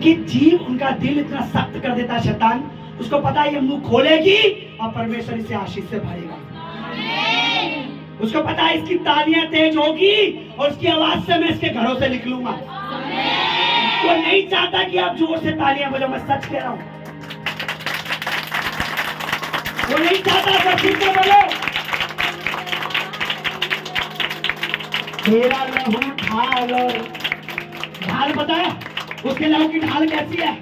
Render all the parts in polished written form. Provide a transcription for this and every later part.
उनकी जीभ, उनका दिल इतना सख्त कर देता है शैतान, उसको पता है ये मुंह खोलेगी और परमेश्वर इसे आशीष से भरेगा। उसको पता है इसकी तालियां तेज होगी और उसकी आवाज से मैं इसके घरों से निकलूंगा। वो नहीं चाहता कि आप जोर से तालियां बजाओ, मैं सच कह रहा हूं। वो नहीं चाहता सब ठीक से बोलो। तेरा लहू ढाल, ढाल पता है उसके लहू की ढाल कैसी है?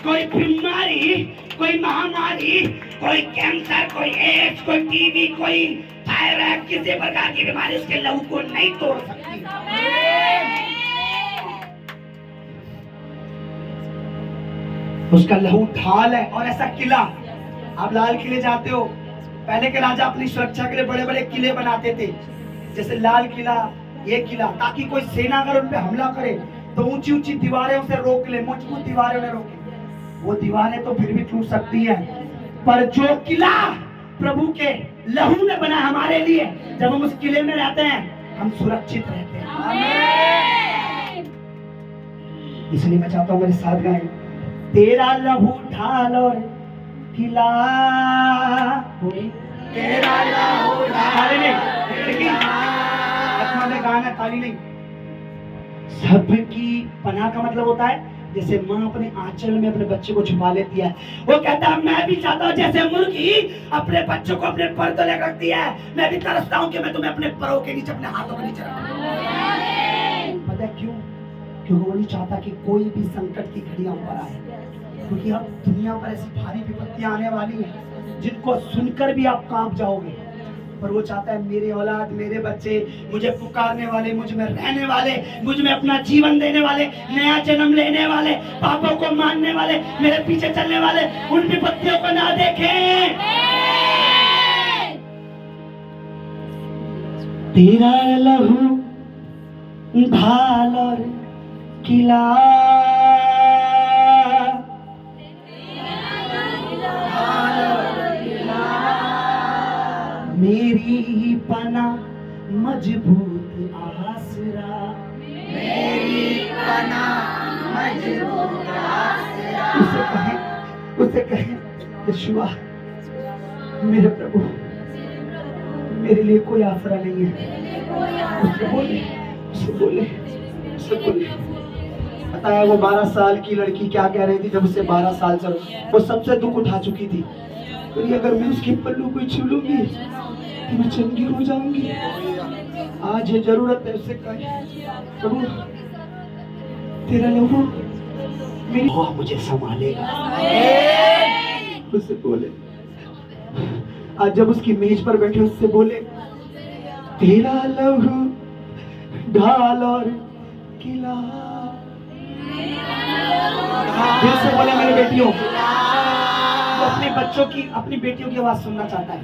कोई बीमारी, कोई महामारी, कोई कैंसर, कोई एड्स, कोई टीबी, कोई थायराइड, किसी प्रकार की बीमारी उसके लहू को नहीं तोड़ सकती। उसका लहू ढाल है। और ऐसा किला, आप लाल किले जाते हो, पहले के राजा अपनी सुरक्षा के लिए बड़े बड़े किले बनाते थे, जैसे लाल किला, ये किला, ताकि कोई सेना अगर उन पे हमला करे तो ऊंची ऊंची दीवारें उसे रोक ले, मजबूत दीवारें उन्हें रोके। वो दीवारें तो फिर भी टूट सकती हैं, पर जो किला प्रभु के लहू ने बना हमारे लिए, जब हम उस किले में रहते हैं हम सुरक्षित रहते हैं। इसलिए मैं चाहता हूं मेरे साथ गाएं, तेरा लहू ढाल और किला, तेरा लहू ढाल, में गाना ताली नहीं। सबकी पनाह का मतलब होता है जैसे माँ अपने आंचल में अपने बच्चे को छुपा लेती है। वो कहता है मैं भी चाहता हूँ जैसे मुर्गी अपने बच्चों को अपने पर तले रखती है, मैं भी तरसता हूँ कि मैं तुम्हें अपने परों के नीचे, अपने हाथों के नीचे रखूं। पता है क्यों? क्योंकि वो नहीं चाहता कि कोई भी संकट की घड़ी हम पर आए, क्योंकि अब दुनिया पर ऐसी भारी विपत्तियां आने वाली हैं जिनको सुनकर भी आप कांप जाओगे। पर वो चाहता है मेरे औलाद, मेरे बच्चे, मुझे पुकारने वाले, मुझ में रहने वाले, मुझ में अपना जीवन देने वाले, नया जन्म लेने वाले, पापों को मानने वाले, मेरे पीछे चलने वाले, उन विपत्तियों को ना देखें। तेरा लहू ढाल और किला, मेरी पना मजबूत आसरा, मेरी पना मजबूत आसरा। उसे कहे यहोवा मेरे प्रभु, मेरे लिए कोई आसरा नहीं है। उसे बोले। पता है वो 12 साल की लड़की क्या कह रही थी जब उसे 12 साल चलो, वो सबसे दुख उठा चुकी थी। तो अगर मैं उसके पल्लू को छू लूंगी तो मैं चंगी हो जाऊंगी। आज ये जरूरत है उससे कहे प्रभु तेरा लहू मेरी मुझे संभालेगा। उससे बोले, आज जब उसकी मेज पर बैठे उससे बोले तेरा लहू ढाल और किला। दिल से बोले मेरे बेटियों, तो अपने बच्चों की, अपनी बेटियों की आवाज सुनना चाहता है,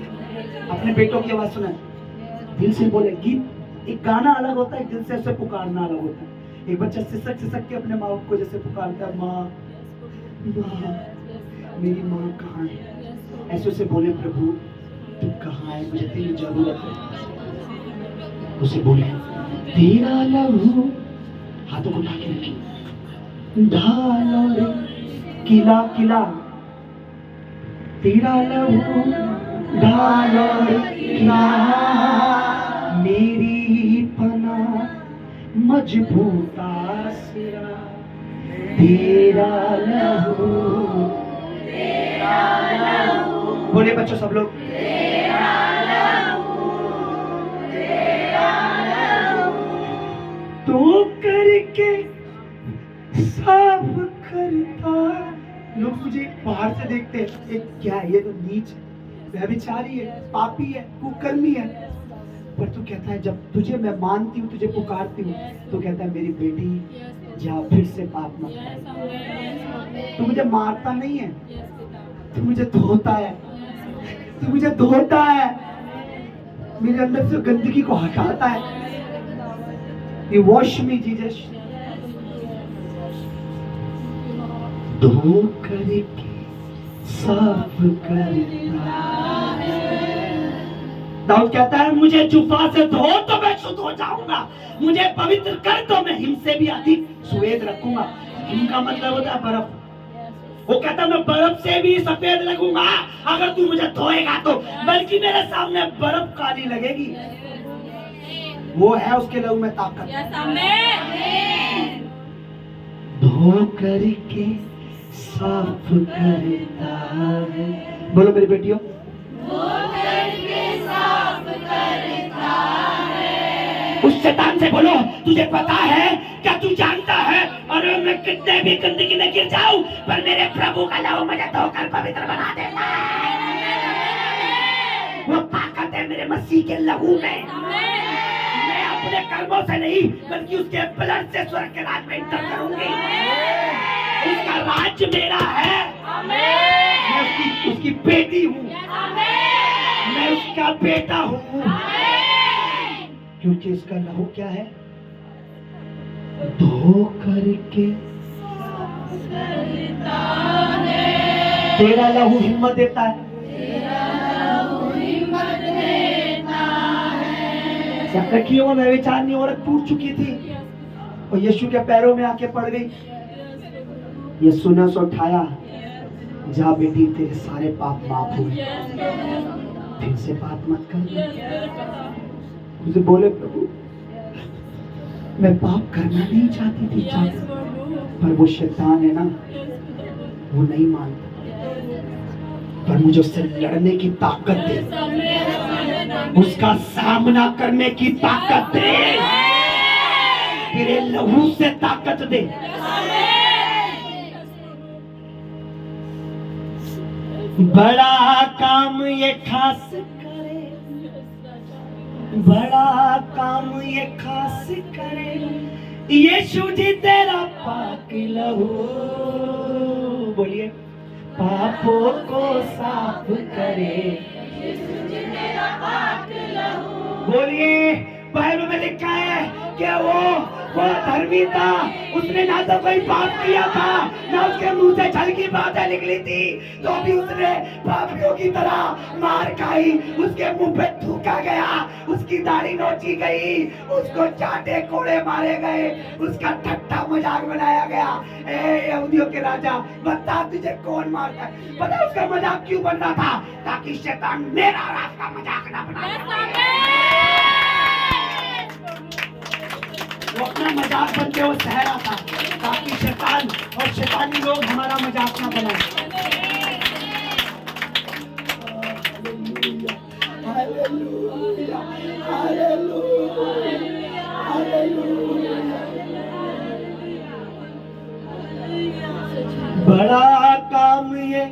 अपने बेटों की आवाज सुना, दिल से बोले। गीत एक गाना अलग होता है, दिल से उसे पुकारना अलग होता है। एक बच्चा सिसक सिसक के अपने माँ को जैसे पुकारता है, माँ मेरी माँ कहाँ है, ऐसे उसे बोले प्रभु तू कहाँ है, मुझे तेरी जरूरत है। उसे बोले तेरा लहू, हाथों को उठा के रखिए, ढाल और किला, किला तेरा लहू ढाल और किला, मेरी पना मजबूत आसरा, तेरा लहू, तेरा लहू। बोले बच्चों सब लोग तेरा लहू, तेरा लहू। तो करके साफ करता। लोग मुझे बाहर से देखते हैं, एक क्या है ये तो नीच व्यभिचारी है, पापी है, कुकर्मी है। पर तू कहता है जब तुझे मैं मानती हूँ, तुझे पुकारती हूँ, तो कहता है मेरी बेटी जा फिर से पाप मत कर। तू मुझे मारता नहीं है, तू मुझे धोता है, तू मुझे धोता है, मेरे अंदर से गंदगी को हटाता है। You wash me, Jesus. धो करके साफ करता है। दाऊद कहता है मुझे जुफा से धो तो मैं शुद्ध हो जाऊंगा, मुझे पवित्र कर तो मैं हिम से भी अधिक सुवेद रखूंगा। हिम का मतलब होता है बर्फ। वो कहता मैं बर्फ से भी सफेद लगूंगा अगर तू मुझे धोएगा तो, बल्कि मेरे सामने बर्फ काली लगेगी। वो है उसके लहू में ताकत। धो करके साफ करता है। बोलो मेरी बेटियों, उस शैतान से बोलो, तुझे पता है क्या, तू जानता है, और मैं कितने भी गंदगी में गिर जाऊं पर मेरे प्रभु का लहू मुझे धोकर पवित्र बना देता है। वो ताकत है मेरे मसीह के लहू में। मैं अपने कर्मों से नहीं बल्कि उसके ब्लड से स्वर्ग के राज में एंटर करूंगी। उसका राज मेरा है। मैं उसकी बेटी हूँ। मैं उसका बेटा हूँ। क्योंकि इसका लहू क्या है? धो करके तेरा लहू हिम्मत देता है। कटी हुआ व्यभिचारिणी औरत टूट चुकी थी और यीशु के पैरों में आके पड़ गई। यीशु ने उसे उठाया, जा बेटी तेरे सारे पाप माफ हुए, फिर से पाप मत कर। मुझे बोले प्रभु मैं पाप करना नहीं चाहती थी, पर वो शैतान है ना, वो नहीं मानता, पर मुझे उससे लड़ने की ताकत दे, उसका सामना करने की ताकत दे, तेरे लहू से ताकत दे। बड़ा काम ये खास करे, बड़ा काम ये खास करे, यीशु जी तेरा पाक लहू, बोलिए, पापों को साफ करे, यीशु जी तेरा पाक लहू। बोलिए, बाइबल में लिखा है कि वो धर्मी था, उसने ना तो कोई पाप किया था, ना उसके मुंह से छल की बातें निकली थी, तो भी उसने पापियों की तरह मार खाई, उसके मुंह पे थूका गया, उसकी दाढ़ी नोची गई, उसको चाटे कोड़े मारे गए, उसका ठट्ठा मजाक बनाया गया। ए यहूदियों के राजा, बता तुझे कौन मारता है? पता उसका मजाक क्यों बन रहा था? ताकि शैतान मेरा और आपका मजाक ना बना। वो अपना मजाक बनते वो सह रहा था ताकि शैतान और शैतानी लोग हमारा मजाक ना बनाए। Hallelujah, hallelujah, hallelujah. बड़ा काम ये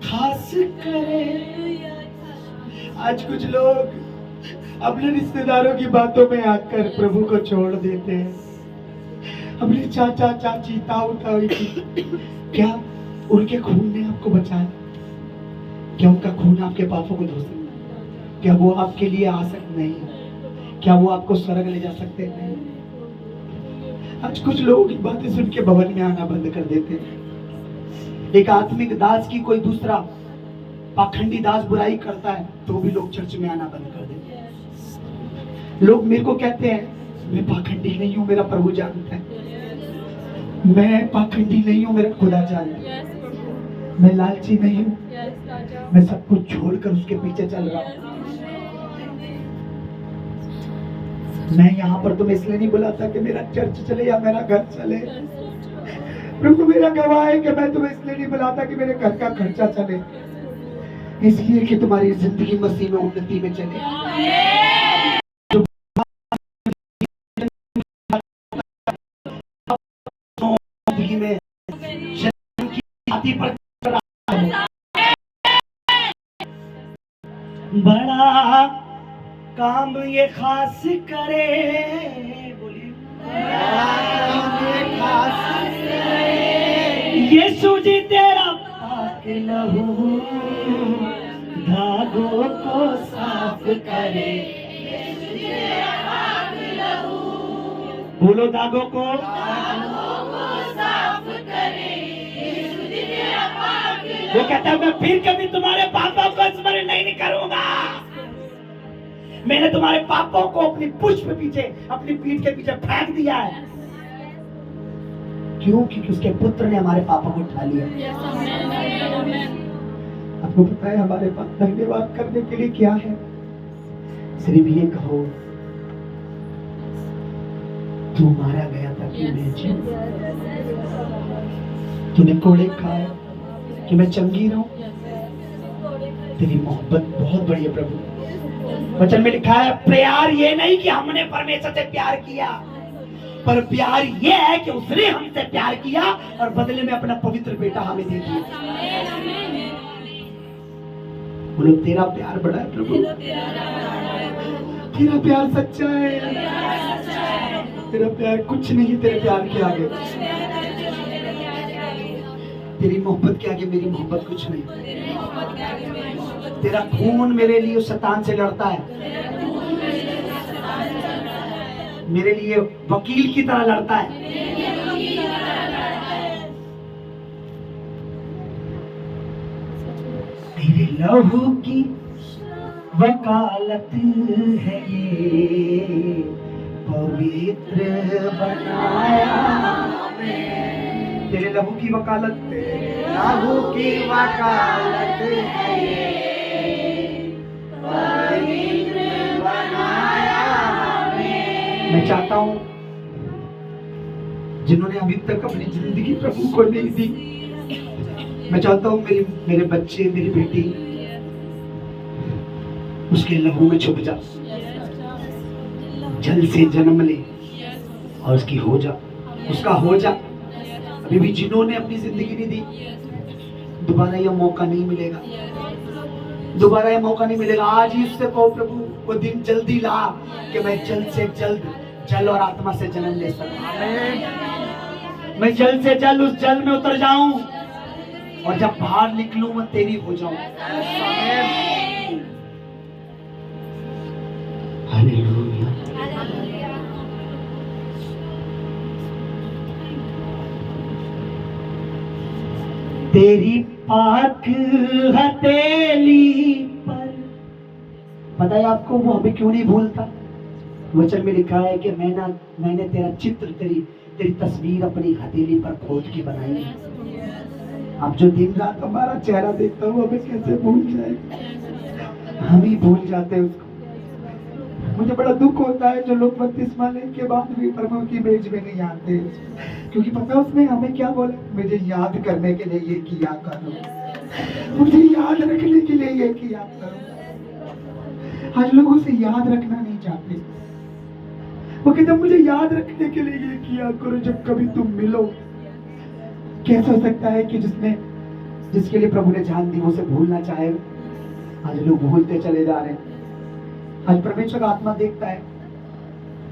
खास करे। आज कुछ लोग अपने रिश्तेदारों की बातों में आकर प्रभु को छोड़ देते हैं। अपने चाचा चाची ताऊ ताई की, क्या उनके खून ने आपको बचाया? क्या उनका खून आपके पापों को धो सकता? क्या वो आपके लिए आ सकते नहीं? क्या वो आपको स्वर्ग ले जा सकते नहीं? आज कुछ लोगों की बातें सुन के भवन में आना बंद कर देते हैं। एक आत्मिक दास की कोई दूसरा पाखंडी दास बुराई करता है तो भी लोग चर्च में आना बंद कर देते हैं। लोग मेरे को कहते हैं मैं पाखंडी नहीं हूँ, मेरा प्रभु जानता है। मैं पाखंडी नहीं हूँ, मेरा खुदा जानता है। मैं लालची नहीं हूँ, मैं सब कुछ छोड़कर उसके पीछे चल रहा हूँ। मैं यहाँ पर तुम्हें इसलिए नहीं बुलाता कि मेरा चर्च चले या मेरा घर चले। प्रभु मेरा गवाह है कि मैं तुम्हें इसलिए नहीं बुलाता कि मेरे घर का खर्चा चले, इसलिए कि तुम्हारी जिंदगी मसीह में उन्नति में चले। में की छाती पर बड़ा काम ये खास करे, बोलिए, यीशु जी तेरा पाक लहू धागों को साफ करे, यीशु जी तेरा पाक लहू, बोलो धागों को साफ करे, यीशु जी तेरा पाक लहू। वो कहता है मैं फिर कभी तुम्हारे पापों को स्मरण नहीं करूंगा। मैंने तुम्हारे पापों को अपनी पुष्प पीछे, अपनी पीठ के पीछे फेंक दिया है। क्यों? क्योंकि उसके पुत्र ने हमारे पापों को उठा लिया। आपको पता है हमारे पास धन्यवाद करने के लिए क्या है? सिर्फ ये कहो, तू मारा गया था कि मैं जीऊं, तूने कोड़े खाए कि मैं चंगी रहूं। तेरी मोहब्बत बहुत बड़ी है प्रभु। वचन में लिखा है प्यार ये नहीं कि हमने परमेश्वर से प्यार किया, पर प्यार ये है कि उसने हमसे प्यार किया और बदले में अपना पवित्र बेटा हमें दे दिया। बोलो तेरा प्यार बड़ा है प्रभु, तेरा प्यार सच्चा है, तेरा प्यार कुछ नहीं तेरे प्यार के आगे, तेरी मोहब्बत के आगे मेरी मोहब्बत कुछ नहीं। तेरा खून मेरे लिए शैतान से लड़ता है, मेरे लिए वकील की तरह लड़ता है। तेरे लहू की वकालत है ये, पवित्र बनाया हमें। तेरे लहू की वकालत, लहू की वकालत है ये, पवित्र बनाया हमें। मैं चाहता हूं जिन्होंने अभी तक अपनी जिंदगी प्रभु को नहीं दी, मैं चाहता हूं मेरे बच्चे, मेरी बेटी उसके लहू में छुप जा, जल से जन्म ले और उसकी हो जा, उसका हो जा। अभी भी जिन्होंने अपनी जिंदगी नहीं दी, दोबारा यह मौका नहीं मिलेगा, दोबारा यह मौका नहीं मिलेगा। आज ही उससे कहो प्रभु वो दिन जल्दी ला कि मैं जल्द से जल्द जल और आत्मा से जन्म ले सकूं। मैं जल्द से जल्द उस जल में उतर जाऊं और जब बाहर निकलूं मैं तेरी हो जाऊं। हालेलुया। तेरी पाक हथेली पर, पता है आपको वो हमें क्यों नहीं भूलता? वचन में लिखा है कि मैंने तेरा चित्र, तेरी तस्वीर अपनी हथेली पर खोद के बनाई है। अब जो दिन रात हमारा चेहरा देखता हूँ हमें कैसे भूल जाए, हम ही भूल जाते हैं उसको। मुझे बड़ा दुख होता है जो लोग बपतिस्मा लेने के बाद भी प्रभु की मेज में नहीं आते, क्योंकि पता उसने हमें क्या बोला, मुझे याद करने के लिए ये किया करो, मुझे याद रखने के लिए ये किया करो। आज लोग उसे याद रखना नहीं चाहते, वो कहते मुझे याद रखने के लिए ये किया करो जब कभी तुम मिलो। कैसे हो सकता है कि जिसके लिए प्रभु ने जान दी वो उसे भूलना चाहे? आज लोग भूलते चले जा रहे हैं। आज परमेश्वर का आत्मा देखता है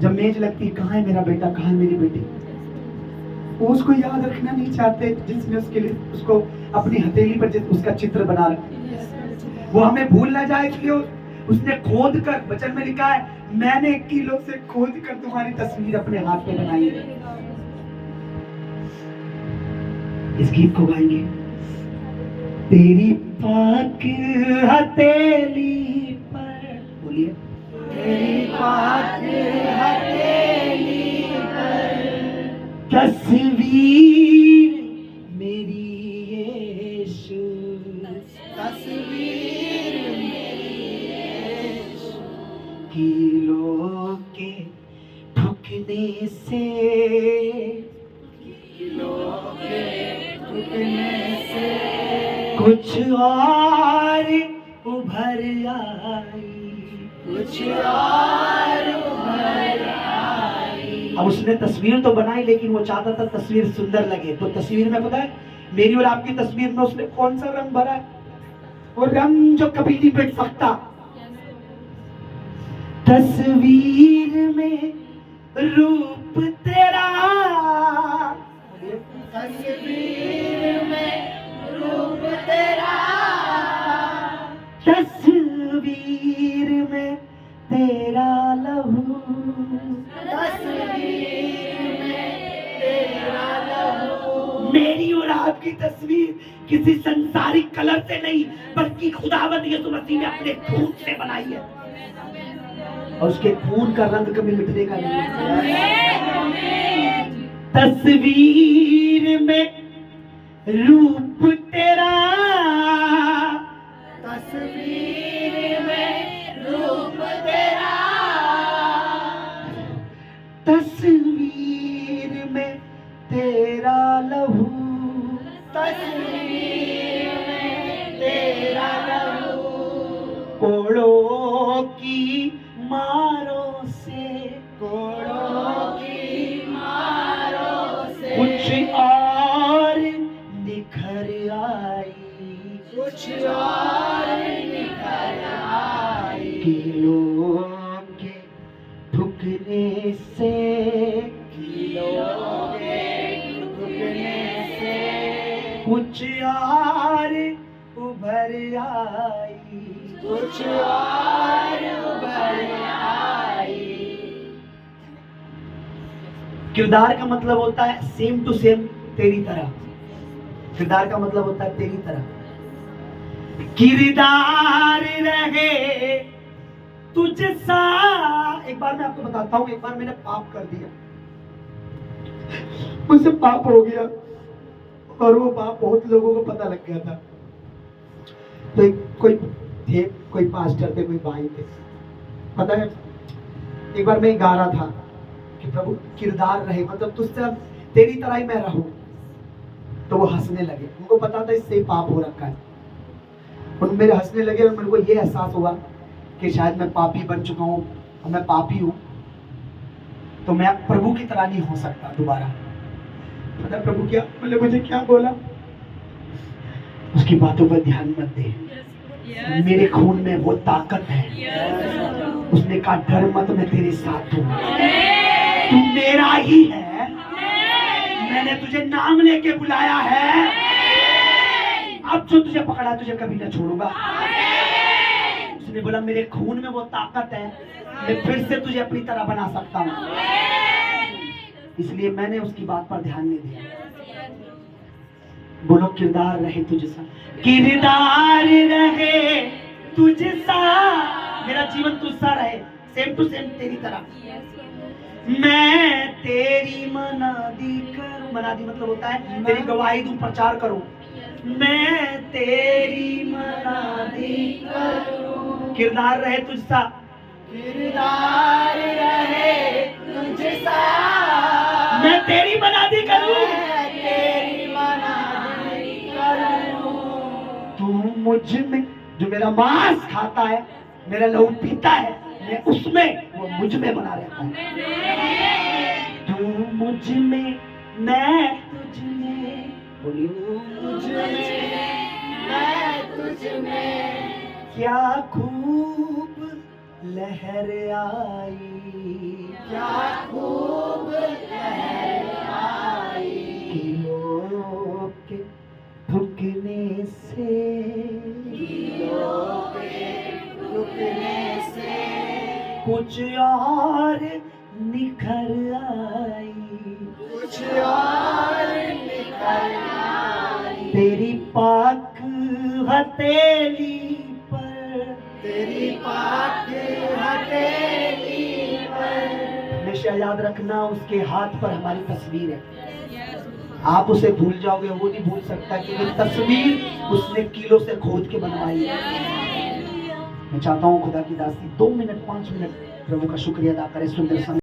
जब मेज लगती, कहाँ है मेरा बेटा, कहाँ है मेरी बेटी। वो उसको याद रखना नहीं चाहते जिसने उसके लिए उसको अपनी हथेली पर उसका चित्र बना रखा। वो हमें भूल ना जाए इसलिए उसने खोद कर, वचन में लिखा है मैंने किलो से खोद कर तुम्हारी तस्वीर अपने हाथ पे बनाई है। इस गीत को गाएंगे। तेरी पाक हथेली पर, बोलिए तेरी पाक हथेली पर तस्वीर मेरी यीशु, तस्वीर मेरी यीशु, कीलों के ठुकने से, कीलों के ठुकने से कुछ और उभर आई, कुछ और उभर आई। अब उसने तस्वीर तो बनाई लेकिन वो चाहता था तस्वीर सुंदर लगे, तो तस्वीर में पता है मेरी और आपकी तस्वीर में उसने कौन सा रंग भरा है? वो रंग जो कभी नहीं मिट सकता। तस्वीर में रूप तेरा, तस्वीर में रूप तेरा, तस्वीर में तेरा लहू, तस्वीर में तेरा लहू। मेरी और आपकी तस्वीर किसी संसारिक कलर से नहीं बल्कि खुदावंद यीशु मसीह ने अपने खून से बनाई है, और उसके खून का रंग कभी मिटने का नहीं है। तस्वीर में रूप तेरा, तस्वीर में रूप तेरा, तस्वीर में तेरा लहू, तस्वीर में तेरा लहू, कोड़ों की मारों से, कोड़ों की मारों से कुछ और निखर आई, कुछ और निखर आई, किलों के ठुकने से, किलों के ठुकने से कुछ और उभर आई, कुछ और उभर आई। किरदार का मतलब होता है सेम टू सेम तेरी तरह। किरदार का मतलब होता है तेरी तरह। किरदार रहे तुझसा। एक बार मैं आपको बताता हूँ, एक बार मैंने पाप कर दिया, मुझसे पाप हो गया और वो पाप बहुत लोगों को पता लग गया था। तो कोई थे, कोई पास्टर थे, कोई भाई थे, पता है एक बार मैं गा रहा था कि प्रभु किरदार रहे, मतलब तुझसे तेरी तरह ही मैं रहूं। तो वो हंसने लगे, उनको पता था इससे पाप हो रखा है। उन मेरे हंसने लगे और मेरे को ये एहसास हुआ कि शायद मैं पापी बन चुका हूँ और मैं पापी हूँ, तो मैं प्रभु की तरह नहीं हो सकता दोबारा। पता प्रभु क्या बोले, मुझे क्या बोला, उसकी बातों पर ध्यान मत दे, मेरे खून में वो ताकत है। उसने कहा डर मत, मैं तेरे साथ हूँ, तू मेरा ही है, मैंने तुझे नाम लेके बुलाया है, अब जो तुझे पकड़ा तुझे कभी ना छोड़ूंगा। उसने बोला मेरे खून में वो ताकत है, मैं फिर से तुझे अपनी तरह बना सकता हूँ। इसलिए मैंने उसकी बात पर ध्यान नहीं दिया। बोलो किरदार रहे तुझसा, किरदार रहे तुझसा, मेरा जीवन तुझसा रहे, सेम टू सेम तेरी तरह। मैं तेरी मनादी करूं, मनादी मतलब होता है तेरी गवाही दूं, प्रचार करूं। मैं तेरी मनादी करूं, किरदार रहे तुझसा, किरदार रहे तुझसा, मैं तेरी मनादी करूं, तेरी मनादी करूं। तू मुझ में, जो मेरा मांस खाता है, मेरा लहू पीता है, मैं उसमें, वो मुझ में बना रहता है। तू मुझ में, मैं तुझ में, बोलियो मुझ में, मैं तुझ में, क्या खूब लहर आई, क्या खूब लहर आई, किलों के ठुकने से, किलों के ठुकने से कुछ और निखर आई, कुछ और निखर आई, तेरी पाक हथेली पर, तेरी पाक हथेली पर। हमेशा याद रखना उसके हाथ पर हमारी तस्वीर है। आप उसे भूल जाओगे, वो नहीं भूल सकता, क्योंकि तस्वीर उसने कीलों से खोद के बनवाई है। मैं चाहता हूँ खुदा की दासी 2 मिनट 5 मिनट प्रभु का शुक्रिया अदा करें सुंदर समय